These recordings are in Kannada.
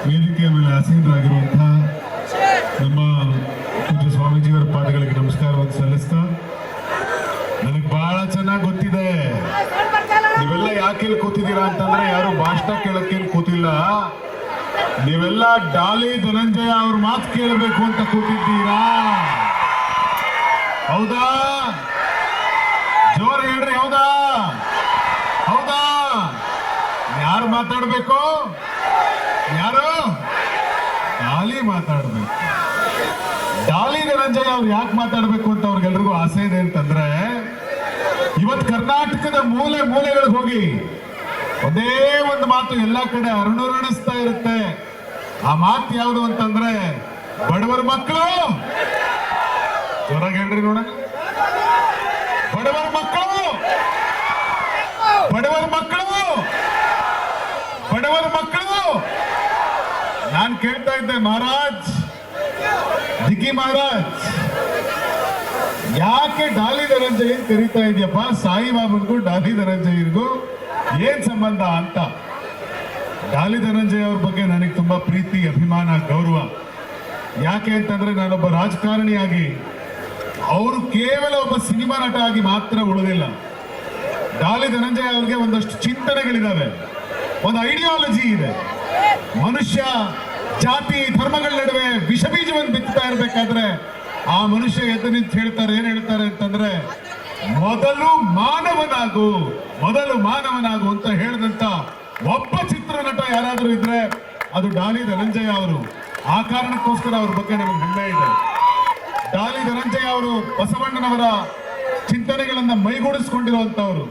ವೇದಿಕೆಯ ಮೇಲೆ ಆಸೀನರಾಗಿರುವಂತಹ ನಮ್ಮ ಪೂಜ್ಯ ಸ್ವಾಮೀಜಿಯವರ ಪಾದಗಳಿಗೆ ನಮಸ್ಕಾರವನ್ನು ಸಲ್ಲಿಸ್ತಾ, ನನಗೆ ಬಹಳ ಚೆನ್ನಾಗಿ ಗೊತ್ತಿದೆ ನೀವೆಲ್ಲ ಯಾಕೆ ಕೂತಿದ್ದೀರಾ ಅಂತಂದ್ರೆ ಯಾರು ಭಾಷಣ ಕೇಳಕ್ಕೆ ಕೂತಿಲ್ಲ, ನೀವೆಲ್ಲ ಡಾಲಿ ಧನಂಜಯ ಅವ್ರ ಮಾತು ಕೇಳಬೇಕು ಅಂತ ಕೂತಿದ್ದೀರಾ. ಹೌದಾ? ಜೋರ್ ಹೇಳ್ರಿ. ಹೌದಾ? ಹೌದಾ? ಯಾರು ಮಾತಾಡ್ಬೇಕು? ಯಾರು? ಡಾಲಿ ಮಾತಾಡ್ಬೇಕು. ಡಾಲಿ ಧನಂಜಯ ಅವ್ರು ಯಾಕೆ ಮಾತಾಡ್ಬೇಕು ಅಂತ ಅವ್ರಿಗೆಲ್ರಿಗೂ ಆಸೆ ಇದೆ ಅಂತಂದ್ರೆ, ಇವತ್ತು ಕರ್ನಾಟಕದ ಮೂಲೆ ಮೂಲೆಗಳಿಗೆ ಹೋಗಿ ಒಂದೇ ಒಂದು ಮಾತು ಎಲ್ಲಾ ಕಡೆ ಅರುಣಿಸ್ತಾ ಇರುತ್ತೆ. ಆ ಮಾತು ಯಾವುದು ಅಂತಂದ್ರೆ, ಬಡವರ ಮಕ್ಕಳು, ಜೋರಾಗಿ ಹೇಳ್ರಿ ನೋಡ, ಬಡವರ ಮಕ್ಕಳು, ಬಡವರ ಮಕ್ಕಳು, ಬಡವರ ಮಕ್ಕಳು. ನಾನು ಕೇಳ್ತಾ ಇದ್ದೆ, ಮಹಾರಾಜ್, ದಿಗ್ಗಿ ಮಹಾರಾಜ್, ಯಾಕೆ ಡಾಲಿ ಧನಂಜಯ ಕರೀತಾ ಇದೆಯಪ್ಪ? ಸಾಯಿಬಾಬನ್ಗೂ ಡಾಲಿ ಧನಂಜಯರಿಗೂ ಏನ್ ಸಂಬಂಧ ಅಂತ. ಡಾಲಿ ಧನಂಜಯ ಅವ್ರ ಬಗ್ಗೆ ನನಗೆ ತುಂಬಾ ಪ್ರೀತಿ, ಅಭಿಮಾನ, ಗೌರವ. ಯಾಕೆ ಅಂತಂದ್ರೆ, ನಾನೊಬ್ಬ ರಾಜಕಾರಣಿಯಾಗಿ ಅವರು ಕೇವಲ ಒಬ್ಬ ಸಿನಿಮಾ ನಟ ಆಗಿ ಮಾತ್ರ ಉಳಿದಿಲ್ಲ. ಡಾಲಿ ಧನಂಜಯ ಅವ್ರಿಗೆ ಒಂದಷ್ಟು ಚಿಂತನೆಗಳಿದಾವೆ, ಒಂದು ಐಡಿಯಾಲಜಿ ಇದೆ. ಮನುಷ್ಯ ಜಾತಿ ಧರ್ಮಗಳ ನಡುವೆ ವಿಷ ಬೀಜವನ್ನು ಬಿತ್ತಾ ಇರಬೇಕಾದ್ರೆ ಆ ಮನುಷ್ಯ ಎದ್ದು ನಿಂತು ಹೇಳ್ತಾರೆ, ಏನ್ ಹೇಳ್ತಾರೆ ಅಂತಂದ್ರೆ, ಮೊದಲು ಮಾನವನಾಗು, ಮೊದಲು ಮಾನವನಾಗು ಅಂತ ಹೇಳಿದಂತ ಒಬ್ಬ ಚಿತ್ರನಟ ಯಾರಾದ್ರೂ ಇದ್ರೆ ಅದು ಡಾಲಿ ಧನಂಜಯ ಅವರು. ಆ ಕಾರಣಕ್ಕೋಸ್ಕರ ಅವ್ರ ಬಗ್ಗೆ ನಮಗೆ ಹೆಮ್ಮೆ ಇದೆ. ಡಾಲಿ ಧನಂಜಯ ಅವರು ಬಸವಣ್ಣನವರ ಚಿಂತನೆಗಳನ್ನ ಮೈಗೂಡಿಸ್ಕೊಂಡಿರುವಂತವರು.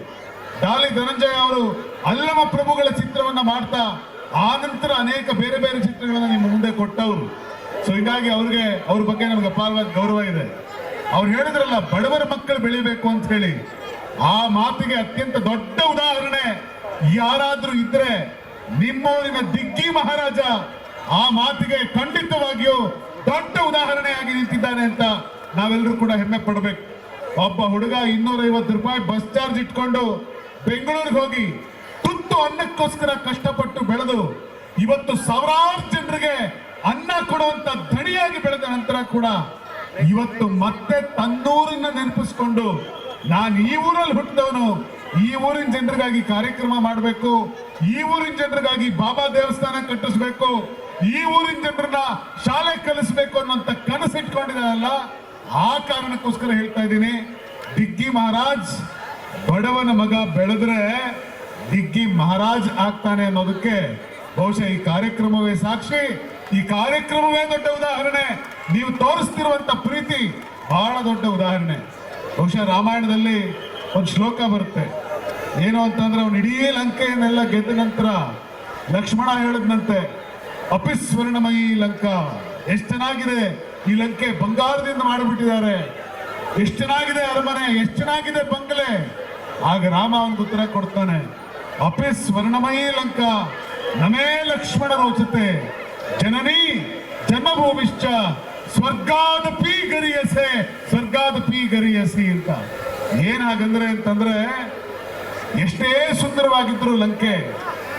ಡಾಲಿ ಧನಂಜಯ ಅವರು ಅಲ್ಲಮ ಪ್ರಭುಗಳ ಚಿತ್ರವನ್ನ ಮಾಡ್ತಾ ಆ ನಂತರ ಅನೇಕ ಬೇರೆ ಬೇರೆ ಚಿತ್ರಗಳನ್ನ ನಿಮ್ಮ ಮುಂದೆ ಕೊಟ್ಟವರು. ಸೊ ಹೀಗಾಗಿ ಅವ್ರ ಬಗ್ಗೆ ನಮ್ಗೆ ಅಪಾರವಾದ ಗೌರವ ಇದೆ. ಅವ್ರು ಹೇಳಿದ್ರಲ್ಲ, ಬಡವರ ಮಕ್ಕಳು ಬೆಳಿಬೇಕು ಅಂತ ಹೇಳಿ, ಆ ಮಾತಿಗೆ ಅತ್ಯಂತ ದೊಡ್ಡ ಉದಾಹರಣೆ ಯಾರಾದ್ರೂ ಇದ್ರೆ ನಿಮ್ಮೂರಿನ ದಿಗ್ಗಿ ಮಹಾರಾಜ ಆ ಮಾತಿಗೆ ಖಂಡಿತವಾಗಿಯೂ ದೊಡ್ಡ ಉದಾಹರಣೆಯಾಗಿ ನಿಂತಿದ್ದಾನೆ ಅಂತ ನಾವೆಲ್ಲರೂ ಕೂಡ ಹೆಮ್ಮೆ ಪಡಬೇಕು. ಒಬ್ಬ ಹುಡುಗ 250 ರೂಪಾಯಿ ಬಸ್ ಚಾರ್ಜ್ ಇಟ್ಕೊಂಡು ಬೆಂಗಳೂರಿಗೆ ಹೋಗಿ ತುತ್ತು ಅನ್ನಕ್ಕೋಸ್ಕರ ಕಷ್ಟಪಟ್ಟು ಬೆಳೆದು ಇವತ್ತು ಸಾವಿರಾರು ಜನರಿಗೆ ಅನ್ನ ಕೊಡುವಂತ ಧಣಿಯಾಗಿ ಬೆಳೆದ ನಂತರ ಕೂಡ ಇವತ್ತು ಮತ್ತೆ ತನ್ನೂರನ್ನ ನೆನಪಿಸ್ಕೊಂಡು, ನಾನು ಈ ಊರಲ್ಲಿ ಹುಟ್ಟಿದವನು, ಈ ಊರಿನ ಜನರಿಗಾಗಿ ಕಾರ್ಯಕ್ರಮ ಮಾಡಬೇಕು, ಈ ಊರಿನ ಜನರಿಗಾಗಿ ಬಾಬಾ ದೇವಸ್ಥಾನ ಕಟ್ಟಿಸ್ಬೇಕು, ಈ ಊರಿನ ಜನರನ್ನ ಶಾಲೆ ಕಲಿಸ್ಬೇಕು ಅನ್ನೋಂತ ಕನಸಿಟ್ಕೊಂಡಿದ್ದಾರಲ್ಲ, ಆ ಕಾರಣಕ್ಕೋಸ್ಕರ ಹೇಳ್ತಾ ಇದ್ದೀನಿ, ದಿಗ್ಗಿ ಮಹಾರಾಜ್ ಬಡವನ ಮಗ ಬೆಳೆದ್ರೆ ದಿಗ್ಗಿ ಮಹಾರಾಜ್ ಆಗ್ತಾನೆ ಅನ್ನೋದಕ್ಕೆ ಬಹುಶಃ ಈ ಕಾರ್ಯಕ್ರಮವೇ ಸಾಕ್ಷಿ. ಈ ಕಾರ್ಯಕ್ರಮವೇ ದೊಡ್ಡ ಉದಾಹರಣೆ. ನೀವು ತೋರಿಸ್ತಿರುವಂತ ಪ್ರೀತಿ ಬಹಳ ದೊಡ್ಡ ಉದಾಹರಣೆ. ಬಹುಶಃ ರಾಮಾಯಣದಲ್ಲಿ ಒಂದು ಶ್ಲೋಕ ಬರುತ್ತೆ, ಏನು ಅಂತಂದ್ರೆ, ಅವನು ಇಡೀ ಲಂಕೆಯನ್ನೆಲ್ಲ ಗೆದ್ದ ನಂತರ ಲಕ್ಷ್ಮಣ ಹೇಳಿದ್ನಂತೆ, ಅಪಿಸ್ವರ್ಣಮಯಿ ಲಂಕಾ, ಎಷ್ಟು ಚೆನ್ನಾಗಿದೆ ಈ ಲಂಕೆ, ಬಂಗಾರದಿಂದ ಮಾಡಿಬಿಟ್ಟಿದ್ದಾರೆ, ಎಷ್ಟು ಚೆನ್ನಾಗಿದೆ ಅರಮನೆ, ಎಷ್ಟು ಚೆನ್ನಾಗಿದೆ ಬಂಗಲೆ. ಆಗ ರಾಮ ಅವನಿಗೆ ಉತ್ತರ ಕೊಡ್ತಾನೆ, ಅಪಿಸ್ವರ್ಣಮಯಿ ಲಂಕಾ ನಮೇ ಲಕ್ಷ್ಮಣ ರೋಚತೆ ಜನನಿ ಜನ್ಮಭೂಮಿಶ್ಚ ಸ್ವರ್ಗಾದಪಿ ಗರಿಯಸೆ, ಸ್ವರ್ಗಾದಪಿ ಗರಿಯಸಿ ಅಂತ. ಏನಾಗಂದ್ರೆ ಅಂತಂದ್ರೆ, ಎಷ್ಟೇ ಸುಂದರವಾಗಿದ್ರು ಲಂಕೆ,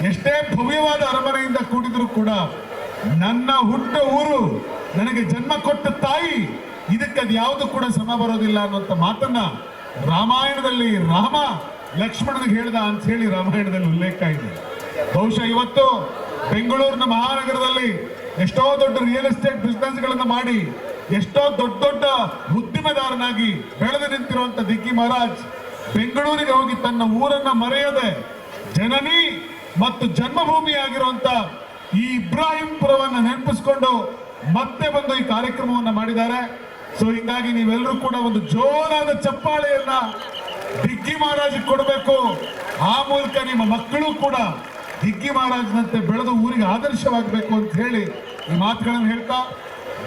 ಎಷ್ಟೇ ಭವ್ಯವಾದ ಅರಮನೆಯಿಂದ ಕೂಡಿದ್ರು ಕೂಡ ನನ್ನ ಹುಟ್ಟ ಊರು, ನನಗೆ ಜನ್ಮ ಕೊಟ್ಟ ತಾಯಿ, ಇದಕ್ಕೆ ಅದು ಯಾವುದು ಕೂಡ ಸಮ ಬರೋದಿಲ್ಲ ಅನ್ನುವಂಥ ಮಾತನ್ನ ರಾಮಾಯಣದಲ್ಲಿ ರಾಮ ಲಕ್ಷ್ಮಣನಿಗೆ ಹೇಳ್ದ ಅಂತ ಹೇಳಿ ರಾಮಾಯಣದಲ್ಲಿ ಉಲ್ಲೇಖ ಇದೆ. ಬಹುಶಃ ಇವತ್ತು ಬೆಂಗಳೂರಿನ ಮಹಾನಗರದಲ್ಲಿ ಎಷ್ಟೋ ದೊಡ್ಡ ರಿಯಲ್ ಎಸ್ಟೇಟ್ ಬಿಸ್ನೆಸ್ ಗಳನ್ನ ಮಾಡಿ ಎಷ್ಟೋ ದೊಡ್ಡ ದೊಡ್ಡ ಉದ್ದಿಮೆದಾರನಾಗಿ ಬೆಳೆದು ನಿಂತಿರುವಂತ ದಿಗ್ಗಿ ಮಹಾರಾಜ್ ಬೆಂಗಳೂರಿಗೆ ಹೋಗಿ ತನ್ನ ಊರನ್ನ ಮರೆಯದೆ ಜನನಿ ಮತ್ತು ಜನ್ಮಭೂಮಿಯಾಗಿರುವಂತ ಈ ಇಬ್ರಾಹಿಂಪುರವನ್ನ ನೆನಪಿಸ್ಕೊಂಡು ಮತ್ತೆ ಬಂದು ಈ ಕಾರ್ಯಕ್ರಮವನ್ನ ಮಾಡಿದ್ದಾರೆ. ಸೊ ಹೀಗಾಗಿ ನೀವೆಲ್ಲರೂ ಕೂಡ ಒಂದು ಜೋರಾದ ಚಪ್ಪಾಳೆಯನ್ನ ದಿಗ್ಗಿ ಮಹಾರಾಜ್ ಕೊಡಬೇಕು. ಆ ಮೂಲಕ ನಿಮ್ಮ ಮಕ್ಕಳು ಕೂಡ ದಿಗ್ಗಿ ಮಹಾರಾಜ್ನಂತೆ ಬೆಳೆದು ಊರಿಗೆ ಆದರ್ಶವಾಗಬೇಕು ಅಂತ ಹೇಳಿ ಈ ಮಾತುಗಳನ್ನು ಹೇಳ್ತಾ,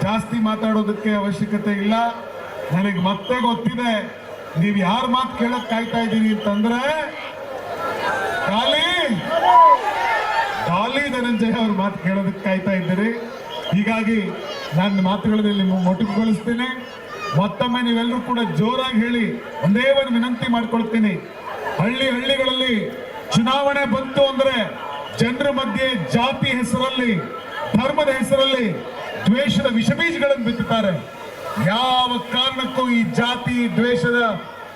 ಜಾಸ್ತಿ ಮಾತಾಡೋದಕ್ಕೆ ಅವಶ್ಯಕತೆ ಇಲ್ಲ. ನನಗೆ ಮತ್ತೆ ಗೊತ್ತಿದೆ ನೀವು ಯಾರ ಮಾತು ಕೇಳಕ್ ಕಾಯ್ತಾ ಇದ್ದೀರಿ ಅಂತಂದ್ರೆ, ಡಾಲಿ ಧನಂಜಯ ಅವ್ರ ಮಾತು ಕೇಳೋದಕ್ಕೆ ಕಾಯ್ತಾ ಇದ್ದೀರಿ. ಹೀಗಾಗಿ ನನ್ನ ಮಾತುಗಳಲ್ಲಿ ಮೊಟಕುಗೊಳಿಸ್ತೇನೆ. ಮತ್ತೊಮ್ಮೆ ನೀವೆಲ್ಲರೂ ಕೂಡ ಜೋರಾಗಿ ಹೇಳಿ ಒಂದೇ ಒಂದು ವಿನಂತಿ ಮಾಡ್ಕೊಳ್ತೀನಿ, ಹಳ್ಳಿಗಳಲ್ಲಿ ಚುನಾವಣೆ ಬಂತು ಅಂದ್ರೆ ಜನರ ಮಧ್ಯೆ ಜಾತಿ ಹೆಸರಲ್ಲಿ ಧರ್ಮದ ಹೆಸರಲ್ಲಿ ದ್ವೇಷದ ವಿಷಬೀಜಗಳನ್ನು ಬಿತ್ತುತ್ತಾರೆ. ಯಾವ ಕಾರಣಕ್ಕೂ ಈ ಜಾತಿ ದ್ವೇಷದ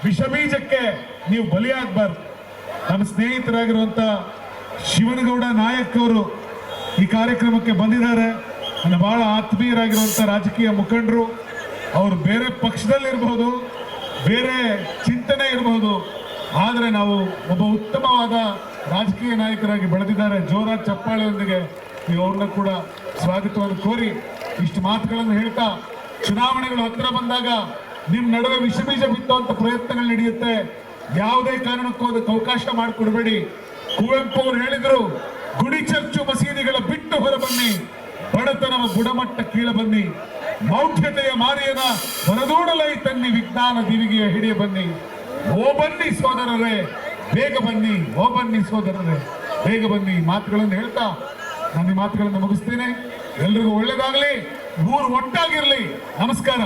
ವಿಷಬೀಜಕ್ಕೆ ನೀವು ಬಲಿಯಾಗಬಾರ್ದು. ನಮ್ಮ ಸ್ನೇಹಿತರಾಗಿರುವಂತ ಶಿವನಗೌಡ ನಾಯಕ್ ಅವರು ಈ ಕಾರ್ಯಕ್ರಮಕ್ಕೆ ಬಂದಿದ್ದಾರೆ. ನನ್ನ ಬಹಳ ಆತ್ಮೀಯರಾಗಿರುವಂತ ರಾಜಕೀಯ ಮುಖಂಡರು. ಅವರು ಬೇರೆ ಪಕ್ಷದಲ್ಲಿರಬಹುದು, ಬೇರೆ ಚಿಂತನೆ ಇರಬಹುದು, ಆದರೆ ನಾವು ಒಬ್ಬ ಉತ್ತಮವಾದ ರಾಜಕೀಯ ನಾಯಕರಾಗಿ ಬೆಳೆದಿದ್ದಾರೆ. ಜೋರಾದ ಚಪ್ಪಾಳೆಯೊಂದಿಗೆ ನೀವು ಅವ್ರನ್ನ ಕೂಡ ಸ್ವಾಗತವನ್ನು ಕೋರಿ ಇಷ್ಟು ಮಾತುಗಳನ್ನು ಹೇಳ್ತಾ, ಚುನಾವಣೆಗಳು ಹತ್ತಿರ ಬಂದಾಗ ನಿಮ್ಮ ನಡುವೆ ವಿಷಬೀಜ ಬಿತ್ತುವಂತ ಪ್ರಯತ್ನಗಳು ನಡೆಯುತ್ತೆ. ಯಾವುದೇ ಕಾರಣಕ್ಕೂ ಅದಕ್ಕೆ ಅವಕಾಶ ಮಾಡಿಕೊಡ್ಬೇಡಿ. ಕುವೆಂಪು ಅವರು ಹೇಳಿದ್ರು, ಗುಡಿ ಚರ್ಚು ಮಸೀದಿಗಳ ಬಿಟ್ಟು ಹೊರ ಬನ್ನಿ, ಬಡತನವ ಗುಣಮಟ್ಟ ಕೀಳ ಬನ್ನಿ, ಮೌಢ್ಯತೆಯ ಮಾರಿಯನ ಹೊರದೂಡಲೈ ತನ್ನಿ, ವಿಜ್ಞಾನ ದಿವಿಗೆಯ ಹಿಡಿಯ ಬನ್ನಿ. ಓ ಬನ್ನಿ ಸೋದರರೇ ಬೇಗ ಬನ್ನಿ, ಓ ಬನ್ನಿ ಸೋದರರೇ ಬೇಗ ಬನ್ನಿ. ಮಾತುಗಳನ್ನು ಹೇಳ್ತಾ ನಾನು ಈ ಮಾತುಗಳನ್ನು ಮುಗಿಸ್ತೇನೆ. ಎಲ್ರಿಗೂ ಒಳ್ಳೇದಾಗಲಿ, ಊರು ಒಟ್ಟಾಗಿರ್ಲಿ. ನಮಸ್ಕಾರ.